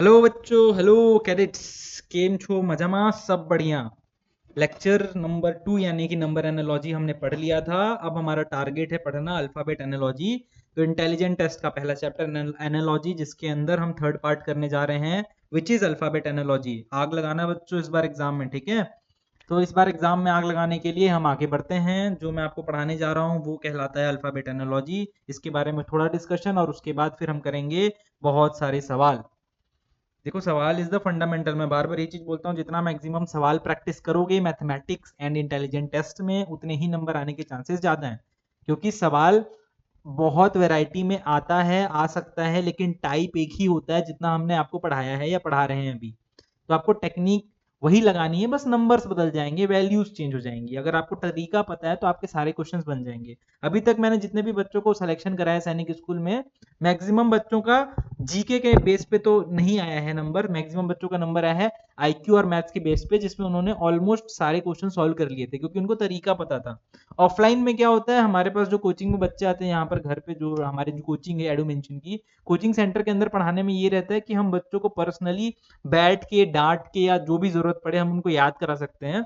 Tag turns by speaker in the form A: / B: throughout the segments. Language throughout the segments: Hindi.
A: हेलो बच्चों, हेलो कैडेट्स, केम छो मजामा सब बढ़िया। लेक्चर नंबर 2 यानी कि नंबर एनालॉजी हमने पढ़ लिया था। अब हमारा टारगेट है पढ़ना अल्फाबेट एनालॉजी। तो इंटेलिजेंट टेस्ट का पहला चैप्टर एनालॉजी, जिसके अंदर हम थर्ड पार्ट करने जा रहे हैं, विच इज अल्फाबेट एनालॉजी। आग लगाना बच्चों इस बार एग्जाम में, ठीक है? तो इस बार एग्जाम में आग लगाने के लिए हम आगे बढ़ते हैं। जो मैं आपको पढ़ाने जा रहा हूँ वो कहलाता है अल्फाबेट एनालॉजी। इसके बारे में थोड़ा डिस्कशन और उसके बाद फिर हम करेंगे बहुत सारे सवाल। देखो, सवाल इज द फंडामेंटल। मैं बार बार ये चीज बोलता हूँ, जितना मैक्सिमम सवाल प्रैक्टिस करोगे मैथमेटिक्स एंड इंटेलिजेंट टेस्ट में, उतने ही नंबर आने के चांसेस ज्यादा हैं। क्योंकि सवाल बहुत वैरायटी में आता है, आ सकता है, लेकिन टाइप एक ही होता है जितना हमने आपको पढ़ाया है या पढ़ा रहे हैं अभी। तो आपको टेक्निक वही लगानी है, बस नंबर्स बदल जाएंगे, वैल्यूज चेंज हो जाएंगी। अगर आपको तरीका पता है तो आपके सारे क्वेश्चंस बन जाएंगे। अभी तक मैंने जितने भी बच्चों को सिलेक्शन कराया सैनिक स्कूल में, मैक्सिमम बच्चों का जीके के बेस पे तो नहीं आया है नंबर। मैक्सिमम बच्चों का नंबर आया है आईक्यू और मैथ्स के बेस पे, जिसमें उन्होंने ऑलमोस्ट सारे क्वेश्चन सॉल्व कर लिए थे, क्योंकि उनको तरीका पता था। ऑफलाइन में क्या होता है, हमारे पास जो कोचिंग में बच्चे आते हैं यहाँ पर घर पे, जो हमारी जो कोचिंग है एडू मेंशन की कोचिंग सेंटर के अंदर पढ़ाने में ये रहता है कि हम बच्चों को पर्सनली बैठ के डांट के या जो भी जरूरत पड़े हम उनको याद करा सकते हैं।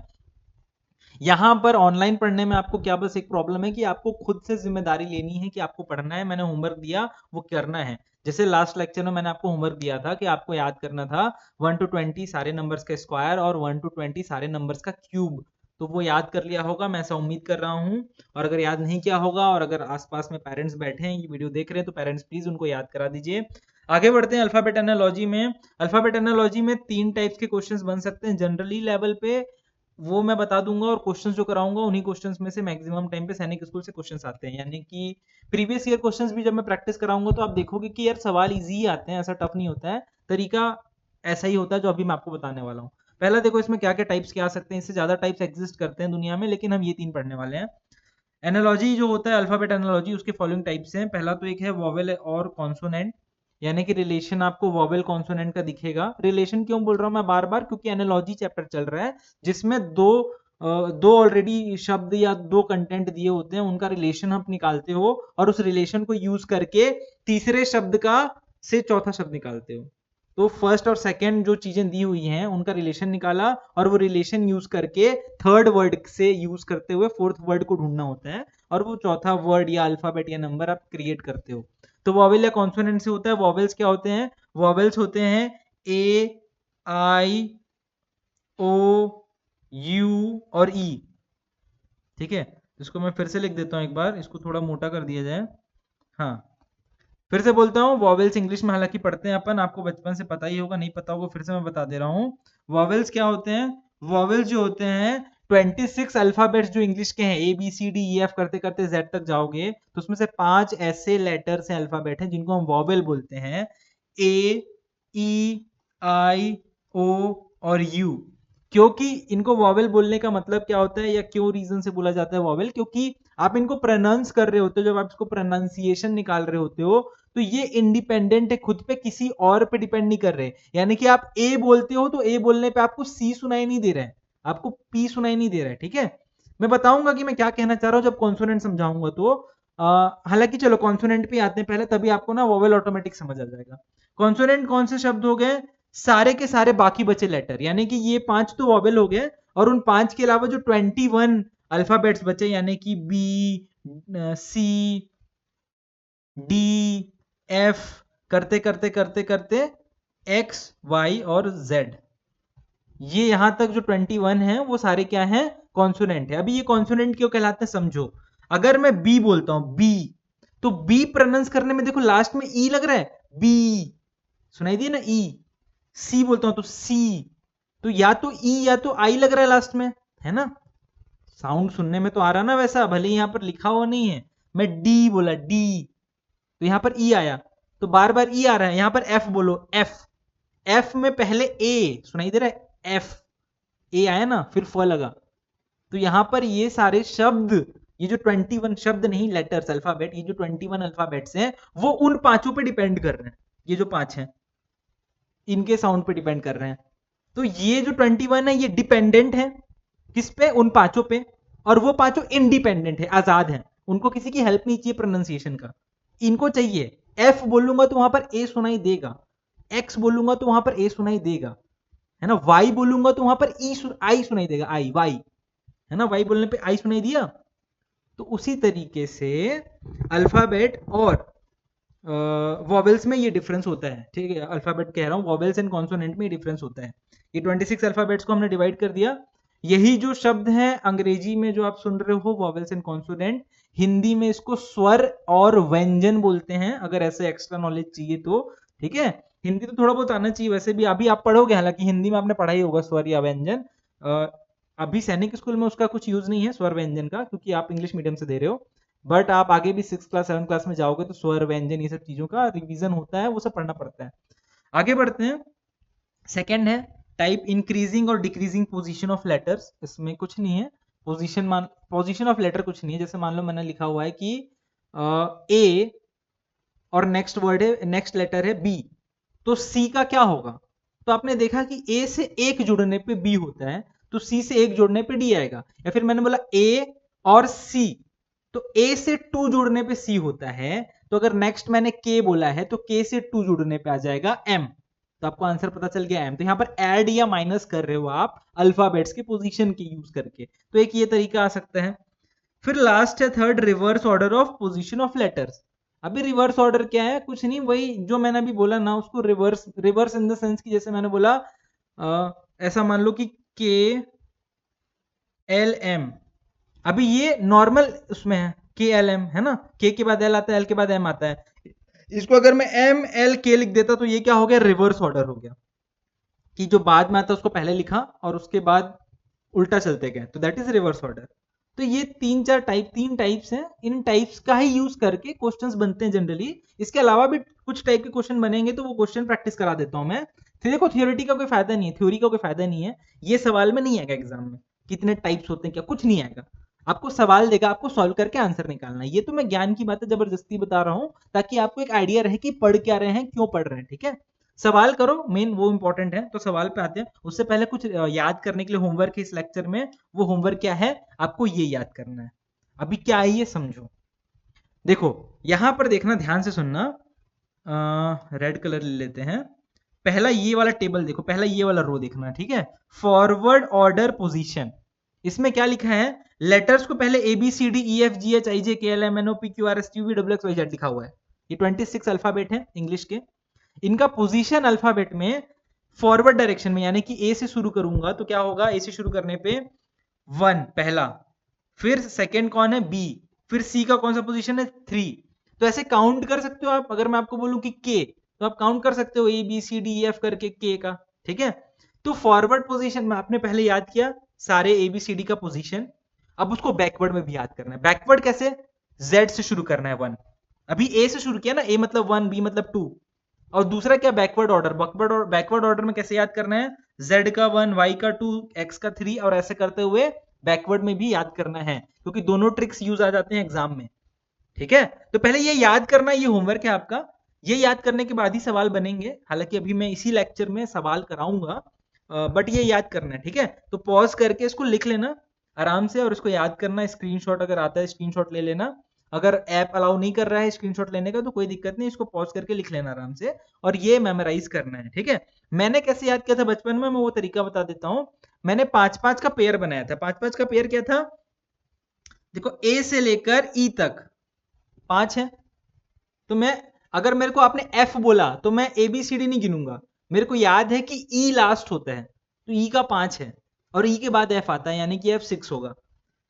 A: यहाँ पर ऑनलाइन पढ़ने में आपको क्या बस एक प्रॉब्लम है कि आपको खुद से जिम्मेदारी लेनी है कि आपको पढ़ना है। मैंने होमवर्क दिया, वो करना है। जैसे लास्ट लेक्चर में मैंने आपको होमवर्क दिया था कि आपको याद करना था 1 to 20 सारे नंबर्स का स्क्वायर और 1 to 20 सारे नंबर्स का क्यूब। तो वो याद कर लिया होगा, मैं ऐसा उम्मीद कर रहा हूँ। और अगर याद नहीं किया होगा और अगर आसपास में पेरेंट्स बैठे हैं, ये वीडियो देख रहे हैं, तो पेरेंट्स प्लीज उनको याद करा दीजिए। आगे बढ़ते हैं अल्फाबेट एनालॉजी में। अल्फाबेट एनालॉजी में 3 टाइप्स के क्वेश्चंस बन सकते हैं जनरली लेवल पे, वो मैं बता दूंगा। और क्वेश्चंस जो कराऊंगा उन्हीं क्वेश्चंस में से मैक्सिमम टाइम पे सैनिक स्कूल से क्वेश्चंस आते हैं, यानी कि प्रीवियस ईयर क्वेश्चंस भी जब मैं प्रैक्टिस कराऊंगा तो आप देखोगे कि यार सवाल इजी ही आते हैं, ऐसा टफ नहीं होता है। तरीका ऐसा ही होता है जो अभी मैं आपको बताने वाला हूँ। पहला देखो, इसमें क्या क्या टाइप्स के आ सकते हैं। इससे ज्यादा टाइप्स एग्जिस्ट करते हैं दुनिया में, लेकिन हम ये 3 पढ़ने वाले हैं। एनालॉजी जो होता है अल्फाबेट एनालॉजी, उसके फॉलोइंग टाइप्स हैं। पहला तो एक है वॉवेल और कॉन्सोनेंट, यानी कि रिलेशन आपको वॉवेल कॉन्सोनेंट का दिखेगा। रिलेशन क्यों बोल रहा हूं मैं बार बार, क्योंकि एनालॉजी चैप्टर चल रहा है जिसमें दो ऑलरेडी शब्द या दो कंटेंट दिए होते हैं, उनका रिलेशन आप निकालते हो और उस रिलेशन को यूज करके तीसरे शब्द का से चौथा शब्द निकालते हो। तो फर्स्ट और सेकंड जो चीजें दी हुई हैं उनका रिलेशन निकाला, और वो रिलेशन यूज करके थर्ड वर्ड से यूज करते हुए फोर्थ वर्ड को ढूंढना होता है, और वो चौथा वर्ड या अल्फाबेट या नंबर आप क्रिएट करते हो। तो वॉवेल या कॉन्सोनेंट से होता है। वॉवेल्स क्या होते हैं? वॉवेल्स होते हैं ए, आई, ओ, यू और ई। ठीक है, इसको मैं फिर से लिख देता हूं एक बार, इसको थोड़ा मोटा कर दिया जाए। हाँ, फिर से बोलता हूँ। वॉवेल्स इंग्लिश में हालांकि पढ़ते हैं अपन, आपको बचपन से पता ही होगा, नहीं पता होगा फिर से मैं बता दे रहा हूँ। वॉवेल्स क्या होते हैं? वॉवेल्स जो होते हैं 26 अल्फाबेट्स जो इंग्लिश के हैं, A B C D E F करते करते जेड तक जाओगे, तो उसमें से 5 ऐसे लेटर्स हैं, अल्फाबेट हैं, जिनको हम वॉवेल बोलते हैं। ए, ई, आई, ओ और यू। क्योंकि इनको वॉवेल बोलने का मतलब क्या होता है या क्यों रीजन से बोला जाता है वॉवेल, क्योंकि आप इनको प्रोनाउंस कर रहे होते हो, जब आप इसको प्रोनाउंसिएशन निकाल रहे होते हो, तो ये इंडिपेंडेंट है, खुद पे किसी और पे डिपेंड नहीं कर रहे। यानी कि आप ए बोलते हो तो ए बोलने पे आपको सी सुनाई नहीं दे रहा है, आपको पी सुनाई नहीं दे रहा है। ठीक है, मैं बताऊंगा कि मैं क्या कहना चाह रहा हूं जब कॉन्सोनेंट समझाऊंगा तो। हालांकि चलो कॉन्सोनेंट पे आते हैं पहले, तभी आपको ना वोवेल ऑटोमेटिक समझ आ जाएगा। कॉन्सोनेंट कौन से शब्द हो गए? सारे के सारे बाकी बचे लेटर, यानी कि ये 5 तो वॉवेल हो गए, और उन 5 के अलावा जो 21 अल्फाबेट्स बचे, यानी कि बी, सी, डी, एफ करते करते करते करते एक्स, वाई और जेड, ये यहां तक जो 21 है वो सारे क्या है? कॉन्सोनेंट है। अभी ये कॉन्सोनेंट क्यों कहलाते हैं समझो। अगर मैं बी बोलता हूं, बी, तो बी प्रोनाउंस करने में देखो लास्ट में ई लग रहा है, बी, सुनाई दिया ना ई। सी बोलता हूं तो सी, तो या तो ई या तो आई लग रहा है लास्ट में, है ना? साउंड सुनने में तो आ रहा ना वैसा, भले ही यहां पर लिखा हुआ नहीं है। मैं डी बोला, डी, तो यहां पर ई आया, तो बार बार ई आ रहा है। यहां पर एफ बोलो, एफ, एफ में पहले ए सुनाई दे रहा है, एफ, ए आया ना, फिर फ लगा। तो यहां पर ये सारे शब्द, ये जो 21 शब्द नहीं लेटर्स अल्फाबेट, ये जो 21 अल्फाबेट्स हैं, वो उन पांचों पे डिपेंड कर रहे हैं। ये जो 5 हैं इनके साउंड पे डिपेंड कर रहे हैं। तो ये जो 21 है ये डिपेंडेंट है किस पे? उन पांचों पे। और वो पांचों इंडिपेंडेंट है, आजाद हैं, उनको किसी की हेल्प नहीं चाहिए प्रोनाउंसिएशन का। इनको चाहिए, एफ बोलूंगा तो वहां पर ए सुनाई देगा, एक्स बोलूंगा तो वहां पर ए सुनाई देगा, है ना। वाई बोलूंगा तो वहां पर आई सुनाई देगा, आई वाई, है ना। वाई बोलने पे आई सुनाई दिया। तो उसी तरीके से अल्फाबेट और वॉवेल्स में ये डिफरेंस होता है, ठीक है। अल्फाबेट कह रहा हूँ, वॉवेल्स एंड कॉन्सोनेंट में डिफरेंस होता है। ये 26 अल्फाबेट्स को हमने डिवाइड कर दिया। यही जो शब्द है अंग्रेजी में जो आप सुन रहे हो वॉवेल्स एंड कॉन्सोनेंट, हिंदी में इसको स्वर और व्यंजन बोलते हैं, अगर ऐसे एक्स्ट्रा नॉलेज चाहिए तो, ठीक है। हिंदी तो थोड़ा बहुत आना चाहिए वैसे भी, अभी आप पढ़ोगे, हालांकि हिंदी में आपने पढ़ा ही होगा स्वर या व्यंजन। अभी सैनिक स्कूल में उसका कुछ यूज नहीं है स्वर व्यंजन का, क्योंकि आप इंग्लिश मीडियम से दे रहे हो। बट आप आगे भी 6 क्लास 7 क्लास में जाओगे तो स्वर व्यंजन ये सब चीजों का रिवीजन होता है, वो सब पढ़ना पड़ता है। आगे बढ़ते हैं। सेकंड है टाइप इंक्रीजिंग और डिक्रीजिंग पोजीशन ऑफ लेटर्स। इसमें कुछ नहीं है, पोजीशन ऑफ लेटर कुछ नहीं है। जैसे मान लो मैंने लिखा हुआ है कि ए और नेक्स्ट वर्ड है, नेक्स्ट लेटर है बी, तो सी का क्या होगा। तो आपने देखा कि ए से एक जुड़ने पे बी होता है, तो सी से एक जुड़ने पे डी आएगा। या फिर मैंने बोला ए और सी, तो ए से टू जुड़ने पे सी होता है। तो अगर नेक्स्ट मैंने के बोला है तो के से टू जुड़ने पे आ जाएगा एम। तो आपको आंसर पता चल गया एम। तो यहां पर ऐड या माइनस कर रहे हो आप अल्फाबेट्स के पोजीशन की यूज करके, तो एक ये तरीका आ सकता है। फिर लास्ट है third, reverse order of position of letters. अभी रिवर्स ऑर्डर क्या है, कुछ नहीं, वही जो मैंने अभी बोला ना, उसको reverse, reverse in the sense की जैसे मैंने बोला ऐसा मान लो कि के एल एम, अभी ये नॉर्मल उसमें है के एल एम, है ना। के बाद एल आता है, एल के बाद एम आता है। इसको अगर मैं एम एल के लिख देता तो ये क्या हो गया, रिवर्स ऑर्डर हो गया, कि जो बाद में आता है उसको पहले लिखा और उसके बाद उल्टा चलते गए, तो दैट इज रिवर्स ऑर्डर। तो ये तीन टाइप्स हैं। इन टाइप्स का ही यूज करके क्वेश्चंस बनते हैं जनरली। इसके अलावा भी कुछ टाइप के क्वेश्चन बनेंगे, तो वो क्वेश्चन प्रैक्टिस करा देता हूं मैं। फिर देखो थ्योरी का कोई फायदा नहीं है, थ्योरी का कोई फायदा नहीं है। ये सवाल में नहीं आएगा एग्जाम में, कितने टाइप्स होते हैं क्या, कुछ नहीं आएगा। आपको सवाल देगा, आपको सॉल्व करके आंसर निकालना है। ये तो मैं ज्ञान की बातें जबरदस्ती बता रहा हूं, ताकि आपको एक आइडिया रहे कि पढ़ क्या रहे हैं, क्यों पढ़ रहे हैं, ठीक है। सवाल करो, मेन वो इंपॉर्टेंट है। तो सवाल पे आते हैं, उससे पहले कुछ याद करने के लिए होमवर्क है इस लेक्चर में। वो होमवर्क क्या है, आपको ये याद करना है। अभी क्या है ये समझो। देखो यहां पर देखना, ध्यान से सुनना। रेड कलर ले लेते हैं। पहला ये वाला टेबल देखो, पहला ये वाला रो देखना, ठीक है। फॉरवर्ड ऑर्डर पोजीशन, इसमें क्या लिखा है, लेटर्स को पहले A B C D E F G H I J K L M N O P Q R S T U V W X Y Z लिखा हुआ है। ये 26 अल्फाबेट है इंग्लिश के। इनका पोजीशन अल्फाबेट में फॉरवर्ड डायरेक्शन में, यानी कि ए से शुरू करूंगा तो क्या होगा, ए से शुरू करने पे 1 पहला, फिर सेकंड कौन है बी, फिर सी का कौन सा पोजीशन है 3। तो ऐसे काउंट कर सकते हो आप। अगर मैं आपको बोलूं कि के, तो आप काउंट कर सकते हो A B C D E F करके के का, ठीक है। तो फॉरवर्ड पोजीशन में आपने पहले याद किया सारे ए बी सी डी का पोजीशन। अब उसको बैकवर्ड में भी याद करना है। बैकवर्ड कैसे, जेड से शुरू करना है 1। अभी ए से शुरू किया ना, ए मतलब 1, बी मतलब 2। और दूसरा क्या, बैकवर्ड ऑर्डर। बैकवर्ड ऑर्डर में कैसे याद करना है, z का 1, y का 2, x का 3, और ऐसे करते हुए बैकवर्ड में भी याद करना है, क्योंकि दोनों ट्रिक्स यूज आ जाते हैं एग्जाम में, ठीक है। तो पहले ये याद करना, ये होमवर्क है आपका। ये याद करने के बाद ही सवाल बनेंगे, हालांकि अभी मैं इसी लेक्चर में सवाल कराऊंगा, बट ये याद करना है, ठीक है। तो पॉज करके इसको लिख लेना आराम से, और इसको याद करना। स्क्रीनशॉट अगर आता है स्क्रीनशॉट ले लेना। अगर ऐप अलाउ नहीं कर रहा है स्क्रीनशॉट लेने का तो कोई दिक्कत नहीं, इसको पॉज करके लिख लेना आराम से, और ये मेमोराइज करना है, ठीक है। मैंने कैसे याद किया था बचपन में, मैं वो तरीका बता देता हूं। मैंने 5-5 का पेयर बनाया था। 5-5 का पेयर क्या था, देखो ए से लेकर ई तक 5 है। तो मैं, अगर मेरे को आपने एफ बोला तो मैं ए बी सी डी नहीं गिनूंगा। मेरे को याद है कि ई लास्ट होता है, तो ई का 5 है, और ई के बाद एफ आता है, यानी कि एफ 6 होगा।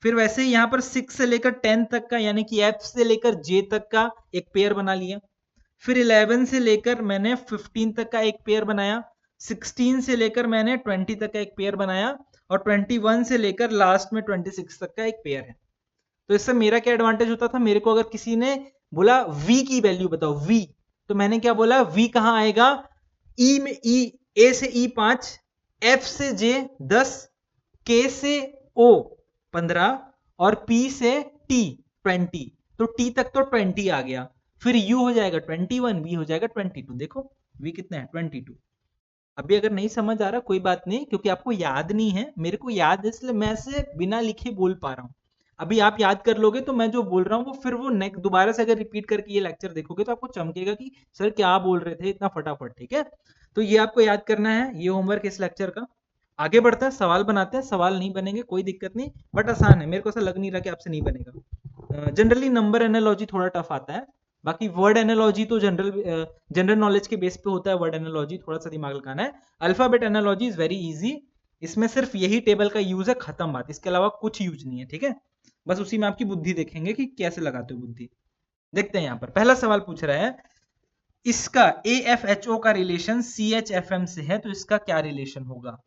A: फिर वैसे ही यहां पर 6 से लेकर 10 तक का, यानी कि एफ से लेकर जे तक का एक पेयर बना लिया। फिर 11 से लेकर मैंने 15 तक का एक पेयर बनाया। 16 से लेकर मैंने 20 तक का एक पेयर बनाया। और 21 से लेकर लास्ट में 26 तक का एक पेयर है। तो इससे मेरा क्या एडवांटेज होता था, मेरे को अगर किसी ने बोला v की वैल्यू बताओ v, तो मैंने क्या बोला, v कहां आएगा, e में e, a से e 5, f से j 10, k से o 15, और p से t 20। तो t तक तो 20 आ गया। फिर u हो जाएगा 21, v हो जाएगा 22। देखो v कितना है 22। अभी अगर नहीं समझ आ रहा कोई बात नहीं, क्योंकि आपको याद नहीं है, मेरे को याद है, इसलिए मैं से बिना लिखे बोल पा रहा हूं। अभी आप याद कर लोगे तो मैं जो बोल रहा हूँ वो फिर वो नेक्स्ट दोबारा से अगर रिपीट करके ये लेक्चर देखोगे तो आपको चमकेगा कि सर क्या बोल रहे थे इतना फटाफट। ठीक है, तो ये आपको याद करना है, ये होमवर्क इस लेक्चर का। आगे बढ़ता है, सवाल बनाते हैं। सवाल नहीं बनेंगे कोई दिक्कत नहीं, बट आसान है, मेरे को ऐसा लग नहीं रहा कि आपसे नहीं बनेगा। जनरली नंबर एनालॉजी थोड़ा टफ आता है, बाकी वर्ड एनालॉजी तो जनरल नॉलेज के बेस पे होता है। वर्ड एनालॉजी थोड़ा सा दिमाग लगाना है। Alphabet analogy is very easy, इसमें सिर्फ यही टेबल का यूज है, खत्म बात, इसके अलावा कुछ यूज नहीं है। ठीक है, बस उसी में आपकी बुद्धि देखेंगे कि कैसे लगाते हो बुद्धि। देखते हैं यहाँ पर पहला सवाल पूछ रहा है, इसका AFHO का रिलेशन CHFM से है, तो इसका क्या रिलेशन होगा।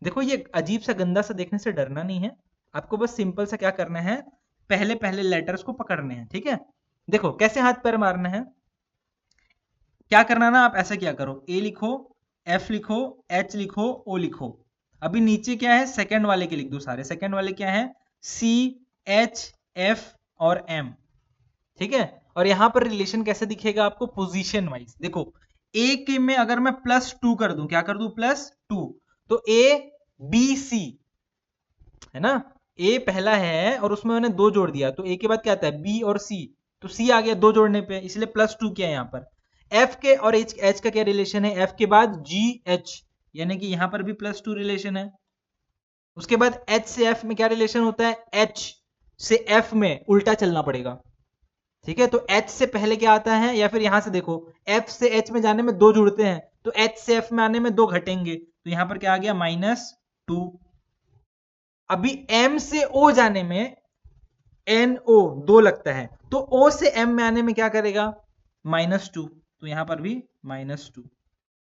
A: देखो ये अजीब सा गंदा सा देखने से डरना नहीं है, आपको बस सिंपल सा क्या करना है, पहले पहले लेटर्स को पकड़ने हैं। ठीक है, देखो कैसे हाथ पैर मारना है, क्या करना ना, आप ऐसा क्या करो, A लिखो, F लिखो, H लिखो, O लिखो। अभी नीचे क्या है, सेकंड वाले के लिख दो सारे। सेकंड वाले क्या है, C H F और M। ठीक है, और यहां पर रिलेशन कैसे दिखेगा आपको, पोजीशन वाइज। देखो ए के में अगर मैं +2 कर दूं, क्या कर दूं, +2, तो ABC है ना, ए पहला है और उसमें मैंने 2 जोड़ दिया, तो ए के बाद क्या आता है, B और C, तो C आ गया 2 जोड़ने पे, इसलिए +2 किया यहां पर। F के और H का क्या रिलेशन है, F के बाद GH, यानी कि यहां पर भी +2 रिलेशन है। उसके बाद H से F में क्या रिलेशन होता है, H से F में उल्टा चलना पड़ेगा। ठीक है, तो H से पहले क्या आता है, या फिर यहां से देखो, F से H में जाने में 2 जुड़ते हैं, तो H से F में आने में 2 घटेंगे, तो यहां पर क्या आ गया, -2। अभी M से O जाने में NO 2 लगता है, तो O से M में आने में क्या करेगा, -2, तो यहां पर भी -2।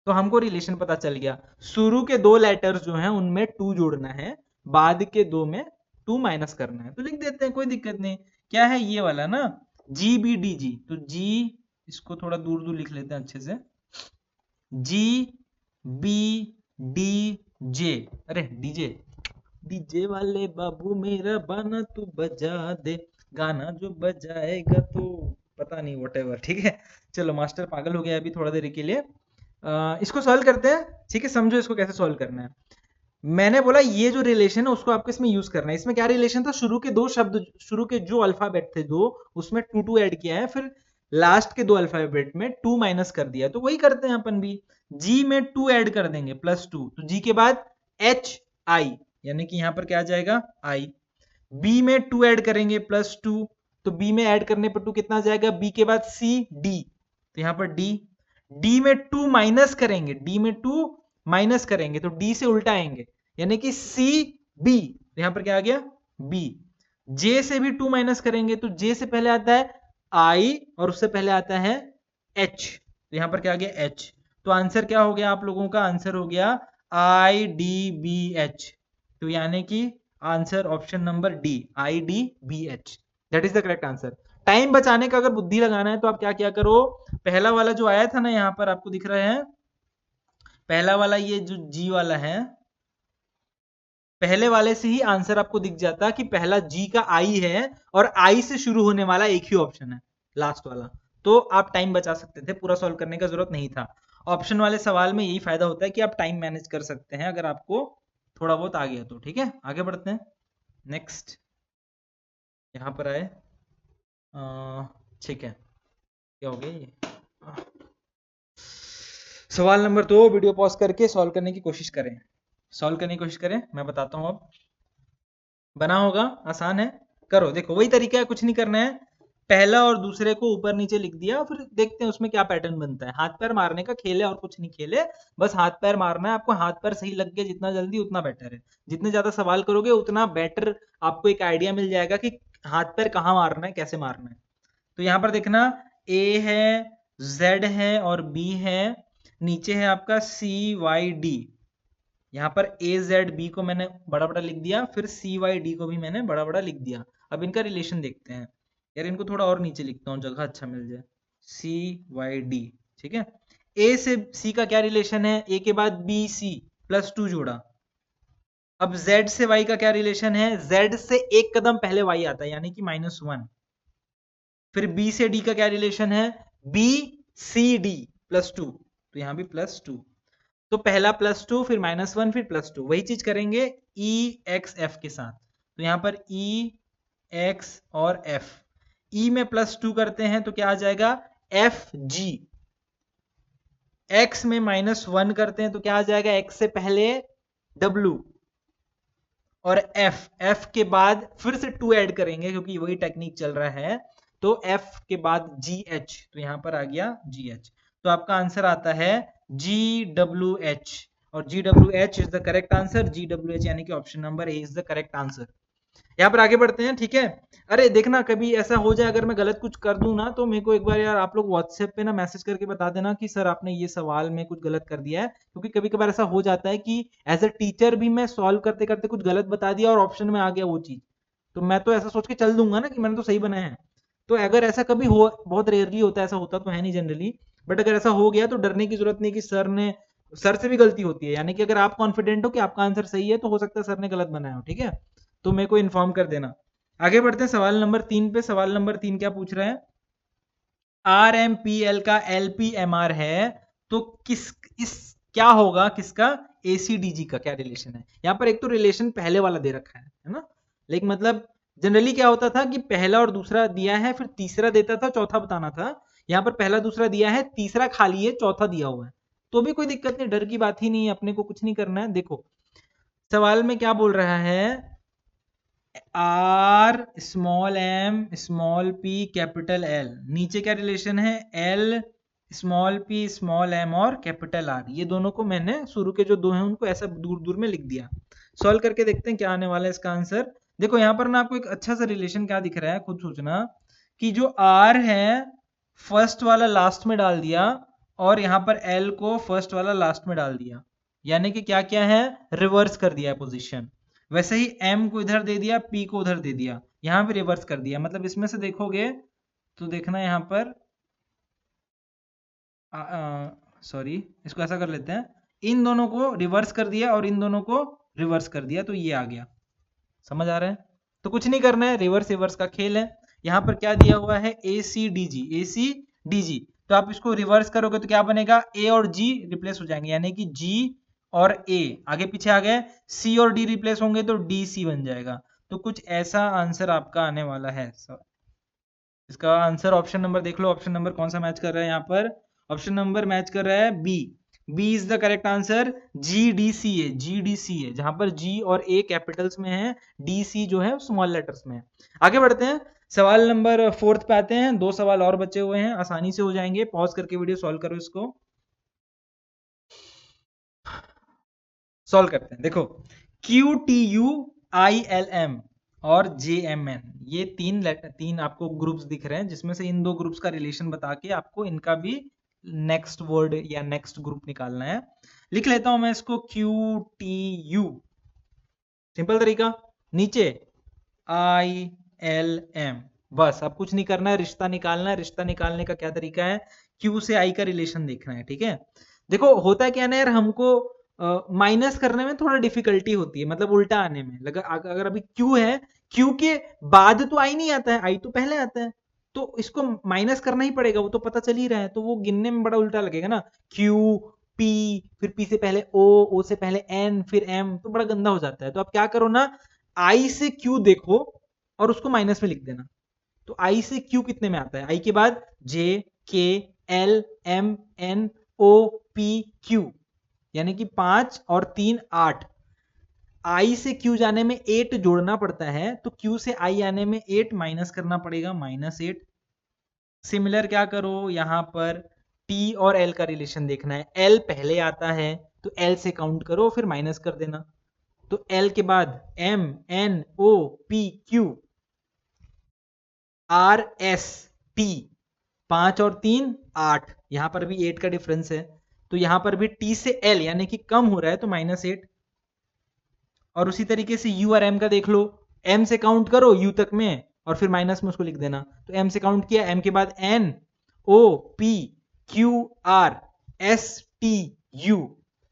A: तो हमको रिलेशन पता चल गया, शुरू के 2 लेटर्स जो हैं उनमें 2 जोड़ना है, बाद के 2 में 2 माइनस करना है, तो लिख देते हैं, कोई दिक्कत नहीं। क्या है ये वाला ना, GBDG, तो G, इसको थोड़ा दूर दूर लिख लेते हैं अच्छे से, GBDJ, अरे डीजे वाले बाबू मेरा बाना तू बजा दे, गाना जो बजाएगा तो पता नहीं, व्हाटएवर। ठीक है, चलो मास्टर पागल हो गया अभी थोड़ा देर के लिए। इसको सॉल्व करते हैं। ठीक है, समझो इसको कैसे सॉल्व करना है। मैंने बोला ये जो रिलेशन है उसको आपको इसमें यूज करना है। इसमें क्या रिलेशन था, शुरू के 2 शब्द, शुरू के जो अल्फाबेट थे 2, उसमें 2 ऐड किया है, फिर लास्ट के 2 अल्फाबेट में 2 माइनस कर दिया, तो वही करते हैं अपन भी। जी में 2 ऐड कर देंगे, +2, तो जी के बाद HI, यानी कि यहां पर क्या आ जाएगा, I। बी में 2 ऐड करेंगे, +2, तो बी में ऐड करने पर 2 कितना आ जाएगा, बी के बाद CD, तो यहां पर डी में 2 माइनस करेंगे, डी में 2 माइनस करेंगे तो डी से उल्टा आएंगे, यानी कि CB, तो यहां पर क्या आ गया, B। जे से भी 2 माइनस करेंगे, तो जे से पहले आता है I और उससे पहले आता है H, तो यहां पर क्या आ गया, H। तो आंसर क्या हो गया आप लोगों का, आंसर हो गया IDBH, तो यानी कि answer option number D, IDBH, that is the correct answer. Time बचाने का अगर बुद्धि लगाना है तो आप क्या क्या करो, पहला वाला जो आया था ना, यहां पर आपको दिख रहा है, पहला वाला ये जो जी वाला है, पहले वाले से ही आंसर आपको दिख जाता कि पहला जी का आई है, और आई से शुरू होने वाला एक ही ऑप्शन है, लास्ट वाला, तो आप टाइम बचा सकते थे, पूरा सॉल्व करने का जरूरत नहीं था। ऑप्शन वाले सवाल में यही फायदा होता है कि आप टाइम मैनेज कर सकते हैं अगर आपको थोड़ा बहुत आ गया तो। ठीक है, आगे बढ़ते हैं। नेक्स्ट यहां पर आए, ठीक है, क्या हो गया ये, सवाल नंबर 2, वीडियो पॉज करके सॉल्व करने की कोशिश करें, सॉल्व करने की कोशिश करें, मैं बताता हूं। अब बना होगा, आसान है, करो, देखो वही तरीका है, कुछ नहीं करना है, पहला और दूसरे को ऊपर नीचे लिख दिया, फिर देखते हैं उसमें क्या पैटर्न बनता है। हाथ पैर मारने का खेल है और कुछ नहीं खेले, बस हाथ पैर मारना है आपको, हाथ पैर सही लग गया जितना जल्दी उतना बेटर है, जितने ज्यादा सवाल करोगे उतना बेटर आपको एक आइडिया मिल जाएगा कि हाथ पैर कहाँ मारना है, कैसे मारना है। तो यहाँ पर देखना, A है, Z है और B है, नीचे है आपका CYD, यहाँ पर AZB को मैंने बड़ा बड़ा लिख दिया, फिर CYD को भी मैंने बड़ा बड़ा लिख दिया। अब इनका रिलेशन देखते हैं, यार इनको थोड़ा और नीचे लिखता हूँ, जगह अच्छा मिल जाए, CYD। ठीक है, A से C का क्या रिलेशन है, A के बाद BC +2 जोड़ा। अब Z से Y का क्या रिलेशन है, Z से एक कदम पहले Y आता है, यानी कि -1। फिर B से D का क्या रिलेशन है, BCD +2, तो यहां भी +2, तो पहला +2, फिर -1, फिर +2, वही चीज करेंगे EXF के साथ, तो यहां पर एक्स और एफ। ई में +2 करते हैं तो क्या आ जाएगा एफ जी। एक्स में -1 करते हैं तो क्या आ जाएगा एक्स से पहले डब्लू और एफ के बाद फिर से 2 ऐड करेंगे क्योंकि वही टेक्निक चल रहा है, तो एफ के बाद जी एच, तो यहां पर आ गया जी एच। तो आपका आंसर आता है जी डब्ल्यू एच, और जी W H is the correct answer. Ji W H यानी कि option number A is the correct answer. यहाँ पर आगे बढ़ते हैं, ठीक है। अरे देखना कभी ऐसा हो जाए अगर मैं गलत कुछ कर दूं ना, तो मेरे को एक बार यार आप लोग व्हाट्सएप पे ना मैसेज करके बता देना कि सर आपने ये सवाल में कुछ गलत कर दिया है, क्योंकि कभी कभार ऐसा हो जाता है कि एज अ टीचर भी मैं सॉल्व करते करते कुछ गलत बता दिया और ऑप्शन में आ गया वो चीज, तो मैं तो ऐसा सोच के चल दूंगा ना कि मैंने तो सही बनाया है। तो अगर ऐसा कभी हो, बहुत रेयरली होता है, ऐसा होता तो है नहीं जनरली, बट अगर ऐसा हो गया तो डरने की जरूरत नहीं कि सर से भी गलती होती है, यानी कि अगर आप कॉन्फिडेंट हो कि आपका आंसर सही है तो हो सकता है सर ने गलत बनाया हो, ठीक है। तो मेरे को इन्फॉर्म कर देना। आगे बढ़ते हैं सवाल नंबर 3 पे। सवाल नंबर 3 क्या पूछ रहा है, आर एम पी एल का एल पी एम आर है तो किस इस क्या होगा किसका एसीडीजी का क्या रिलेशन है। यहां पर एक तो रिलेशन पहले वाला दे रखा है ना, लेकिन मतलब जनरली क्या होता था कि पहला और दूसरा दिया है फिर तीसरा देता था, चौथा बताना था। यहां पर पहला दूसरा दिया है, तीसरा खाली है, चौथा दिया हुआ है, तो भी कोई दिक्कत नहीं, डर की बात ही नहीं है, अपने को कुछ नहीं करना है। देखो सवाल में क्या बोल रहा है, R small M small P capital L, नीचे क्या रिलेशन है, L small P small M और कैपिटल आर, ये दोनों को मैंने शुरू के जो दो हैं उनको ऐसा दूर दूर में लिख दिया। सॉल्व करके देखते हैं क्या आने वाला है इसका आंसर। देखो यहाँ पर ना आपको एक अच्छा सा रिलेशन क्या दिख रहा है, खुद सोचना, कि जो आर है फर्स्ट वाला लास्ट में डाल दिया और यहाँ पर एल को फर्स्ट वाला लास्ट में डाल दिया, यानी कि क्या क्या है, रिवर्स कर दिया है पोजीशन। वैसे ही m को इधर दे दिया, p को उधर दे दिया, यहां पे रिवर्स कर दिया। मतलब इसमें से देखोगे तो देखना यहां पर सॉरी इसको ऐसा कर लेते हैं, इन दोनों को रिवर्स कर दिया और इन दोनों को रिवर्स कर दिया, तो ये आ गया। समझ आ रहा है, तो कुछ नहीं करना है, रिवर्स रिवर्स का खेल है। यहां पर क्या दिया हुआ है, ए सी डी जी, ए सी डी जी, तो आप इसको रिवर्स करोगे तो क्या बनेगा, ए और जी रिप्लेस हो जाएंगे, यानी कि जी और ए आगे पीछे आ गए, सी और डी रिप्लेस होंगे तो डी सी बन जाएगा। तो कुछ ऐसा आंसर आपका आने वाला है। इसका आंसर ऑप्शन नंबर देख लो, ऑप्शन नंबर कौन सा मैच कर रहा है, यहाँ पर ऑप्शन नंबर मैच कर रहा है B. B is the correct answer, G D C है, जी डी सी है, जहां पर जी और ए कैपिटल्स में है, डी सी जो है स्मॉल लेटर्स में है। आगे बढ़ते हैं, सवाल नंबर 4 पे आते हैं। 2 सवाल और बचे हुए हैं, आसानी से हो जाएंगे, पॉज करके वीडियो सॉल्व करो, इसको सॉल्व करते हैं। देखो Q T U I L M और जे एम एन, ये तीन आपको ग्रुप्स दिख रहे हैं, जिसमें से इन दो ग्रुप्स का रिलेशन बता के आपको इनका भी नेक्स्ट वर्ड या नेक्स्ट ग्रुप निकालना है। लिख लेता हूं मैं इसको, क्यू टी यू, सिंपल तरीका, नीचे आई एल एम, बस अब कुछ नहीं करना है, रिश्ता निकालना है। रिश्ता निकालने का क्या तरीका है, क्यू से आई का रिलेशन देखना है, ठीक है। देखो होता है क्या ना यार, हमको माइनस करने में थोड़ा डिफिकल्टी होती है, मतलब उल्टा आने में। अगर अभी क्यू है, क्यू के बाद तो आई नहीं आता है, आई तो पहले आता है, तो इसको माइनस करना ही पड़ेगा, वो तो पता चल ही रहा है, तो वो गिनने में बड़ा उल्टा लगेगा ना, क्यू पी, फिर पी से पहले ओ से पहले एन, फिर एम, तो बड़ा गंदा हो जाता है। तो आप क्या करो ना, आई से क्यू देखो और उसको माइनस में लिख देना। तो आई से क्यू कितने में आता है, आई के बाद J K L M N O P Q, यानी कि 5 और 3 8। आई से क्यू जाने में 8 जोड़ना पड़ता है, तो क्यू से आई आने में 8 माइनस करना पड़ेगा, -8। सिमिलर क्या करो, यहां पर टी और एल का रिलेशन देखना है, एल पहले आता है तो एल से काउंट करो फिर माइनस कर देना, तो एल के बाद M N O P Q R S T, 5 और 3 8, यहां पर भी 8 का डिफरेंस है, तो यहां पर भी टी से एल यानी कि कम हो रहा है तो -8। और उसी तरीके से यू और एम का देख लो, एम से काउंट करो यू तक में और फिर माइनस में उसको लिख देना, तो एम से काउंट किया, एम के बाद N O P Q R S T U,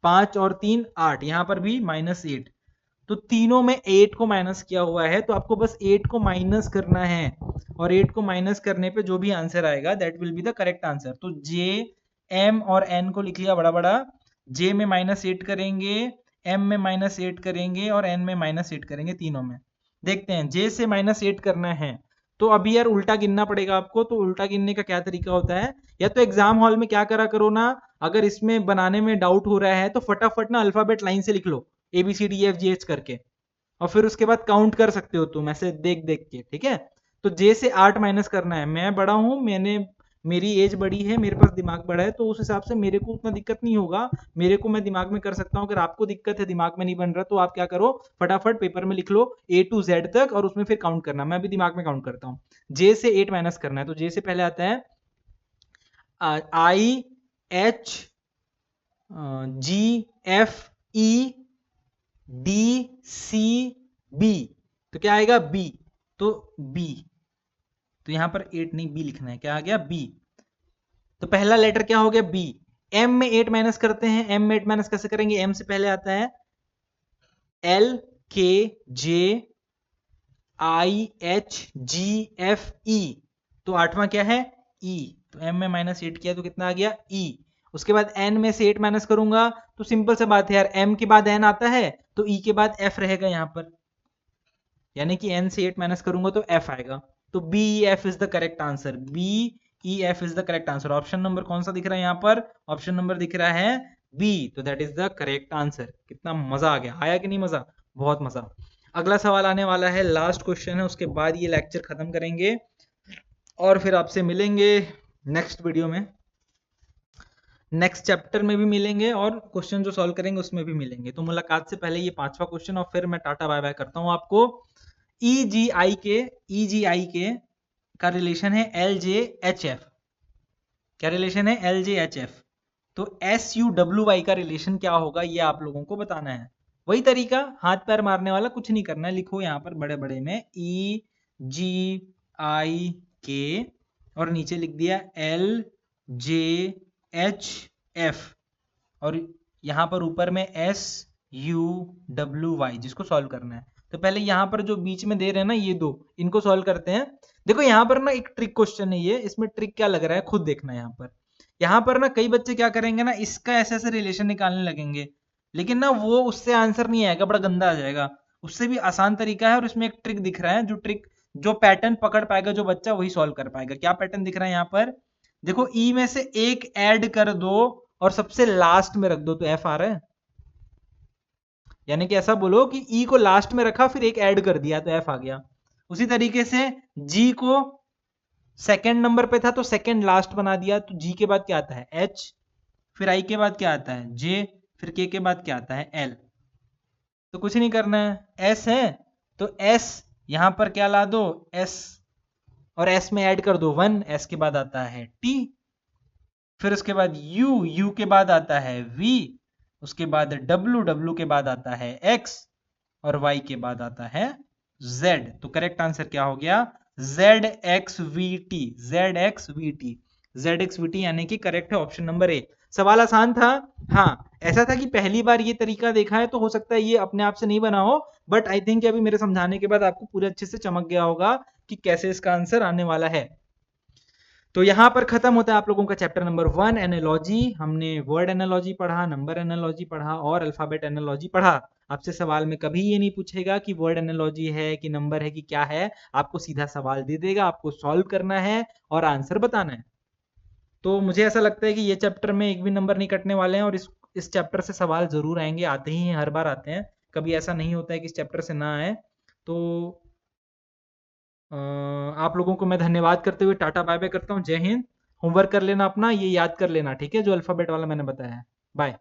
A: 5 और 3 8, यहां पर भी -8, तो तीनों में 8 को माइनस किया हुआ है, तो आपको बस 8 को माइनस करना है, और 8 को माइनस करने पे जो भी आंसर आएगा that will be the correct answer. तो जे एम और एन को लिख लिया बड़ा बड़ा, जे में -8 करेंगे, एम में -8 करेंगे और एन में -8 करेंगे, तीनों में। देखते हैं, जे से -8 करना है तो अभी यार उल्टा गिनना पड़ेगा आपको। तो उल्टा गिनने का क्या तरीका होता है, या तो एग्जाम हॉल में क्या करा करो ना, अगर इसमें बनाने में डाउट हो रहा है तो फटाफट ना अल्फाबेट लाइन से लिख लो, ABCDEFGH करके, और फिर उसके बाद काउंट कर सकते हो तुम ऐसे देख देख के, ठीक है। तो जे से 8 माइनस करना है, मैं बड़ा हूं, मेरी एज बड़ी है, मेरे पास दिमाग बड़ा है, तो उस हिसाब से मेरे को उतना दिक्कत नहीं होगा, मेरे को मैं दिमाग में कर सकता हूँ। अगर आपको दिक्कत है, दिमाग में नहीं बन रहा, तो आप क्या करो, फटाफट पेपर में लिख लो A to Z तक और उसमें फिर काउंट करना। मैं भी दिमाग में काउंट करता हूँ। जे से 8 माइनस करना है, तो जे से पहले आता है IHGFEDCB, तो क्या आएगा B, तो B, तो यहां पर 8 नहीं B लिखना है, क्या आ गया B। तो पहला लेटर क्या हो गया B। M में 8 माइनस करते हैं, M में 8 माइनस कैसे करेंगे, M से पहले आता है LKJIHGFE, तो 8वां क्या है E, तो M में -8 किया तो कितना आ गया E। उसके बाद N में से 8 माइनस करूंगा तो सिंपल सा बात है यार, M के बाद N आता है तो E के बाद F रहेगा यहां पर, यानी कि N से 8 माइनस करूंगा तो F आएगा। तो BEF is the correct answer, BEF is the correct answer. Option number कौन सा दिख रहा है यहाँ पर, ऑप्शन नंबर दिख रहा है B, तो that is the correct answer. कितना मजा आ गया, आया कि नहीं मजा, बहुत मजा। अगला सवाल आने वाला है, लास्ट क्वेश्चन है, उसके बाद ये लेक्चर खत्म करेंगे और फिर आपसे मिलेंगे नेक्स्ट वीडियो में, नेक्स्ट चैप्टर में भी मिलेंगे और क्वेश्चन जो सॉल्व करेंगे उसमें भी मिलेंगे। तो मुलाकात से पहले ये 5वां क्वेश्चन और फिर मैं टाटा बाय बाय करता हूँ आपको। EGI के का रिलेशन है LJHF, क्या रिलेशन है LJHF, तो SUWY का रिलेशन क्या होगा ये आप लोगों को बताना है। वही तरीका, हाथ पैर मारने वाला, कुछ नहीं करना है, लिखो यहाँ पर बड़े बड़े में EGIK और नीचे लिख दिया LJHF और यहाँ पर ऊपर में SUWY, जिसको सॉल्व करना है। तो पहले यहाँ पर जो बीच में दे रहे हैं ना ये दो, इनको सॉल्व करते हैं। देखो यहाँ पर ना एक ट्रिक क्वेश्चन है ये, इसमें ट्रिक क्या लग रहा है खुद देखना। यहाँ पर ना कई बच्चे क्या करेंगे ना, इसका ऐसे ऐसे रिलेशन निकालने लगेंगे, लेकिन ना वो उससे आंसर नहीं आएगा, बड़ा गंदा आ जाएगा। उससे भी आसान तरीका है और इसमें एक ट्रिक दिख रहा है, जो पैटर्न पकड़ पाएगा जो बच्चा वही सॉल्व कर पाएगा। क्या पैटर्न दिख रहा है यहाँ पर, देखो ई में से एक ऐड कर दो और सबसे लास्ट में रख दो तो एफ आ रहा है। यानी कि ऐसा बोलो कि ई को लास्ट में रखा फिर एक ऐड कर दिया तो एफ आ गया। उसी तरीके से जी को सेकंड नंबर पे था तो सेकंड लास्ट बना दिया, तो जी के बाद क्या आता है एच, फिर आई के बाद क्या आता है जे, फिर के बाद क्या आता है एल। तो कुछ नहीं करना है, एस है तो एस यहां पर क्या ला दो एस, और एस में ऐड कर दो 1, एस के बाद आता है टी, फिर उसके बाद यू, यू के बाद आता है वी, उसके बाद डब्ल्यू, डब्ल्यू के बाद आता है एक्स और वाई के बाद आता है जेड। तो करेक्ट आंसर क्या हो गया Z x we T, Z x we T, Z x we T, यानी कि करेक्ट है ऑप्शन नंबर ए। सवाल आसान था, हाँ ऐसा था कि पहली बार ये तरीका देखा है तो हो सकता है ये अपने आप से नहीं बना हो, बट आई थिंक अभी मेरे समझाने के बाद आपको पूरे अच्छे से चमक गया होगा कि कैसे इसका आंसर आने वाला है। तो यहाँ पर खत्म होता है आप लोगों का चैप्टर नंबर 1 एनालॉजी। हमने वर्ड एनालॉजी पढ़ा, नंबर एनालॉजी पढ़ा और अल्फाबेट एनालॉजी पढ़ा। आपसे सवाल में कभी ये नहीं पूछेगा कि वर्ड एनालॉजी है कि नंबर है कि क्या है, आपको सीधा सवाल दे देगा, आपको सॉल्व करना है और आंसर बताना है। तो मुझे ऐसा लगता है कि ये चैप्टर में एक भी नंबर नहीं कटने वाले हैं और इस चैप्टर से सवाल जरूर आएंगे, आते ही हैं, हर बार आते हैं, कभी ऐसा नहीं होता है कि इस चैप्टर से ना आए। तो आप लोगों को मैं धन्यवाद करते हुए टाटा बाय बाय करता हूँ। जय हिंद। होमवर्क कर लेना अपना, ये याद कर लेना, ठीक है, जो अल्फ़ाबेट वाला मैंने बताया है। बाय।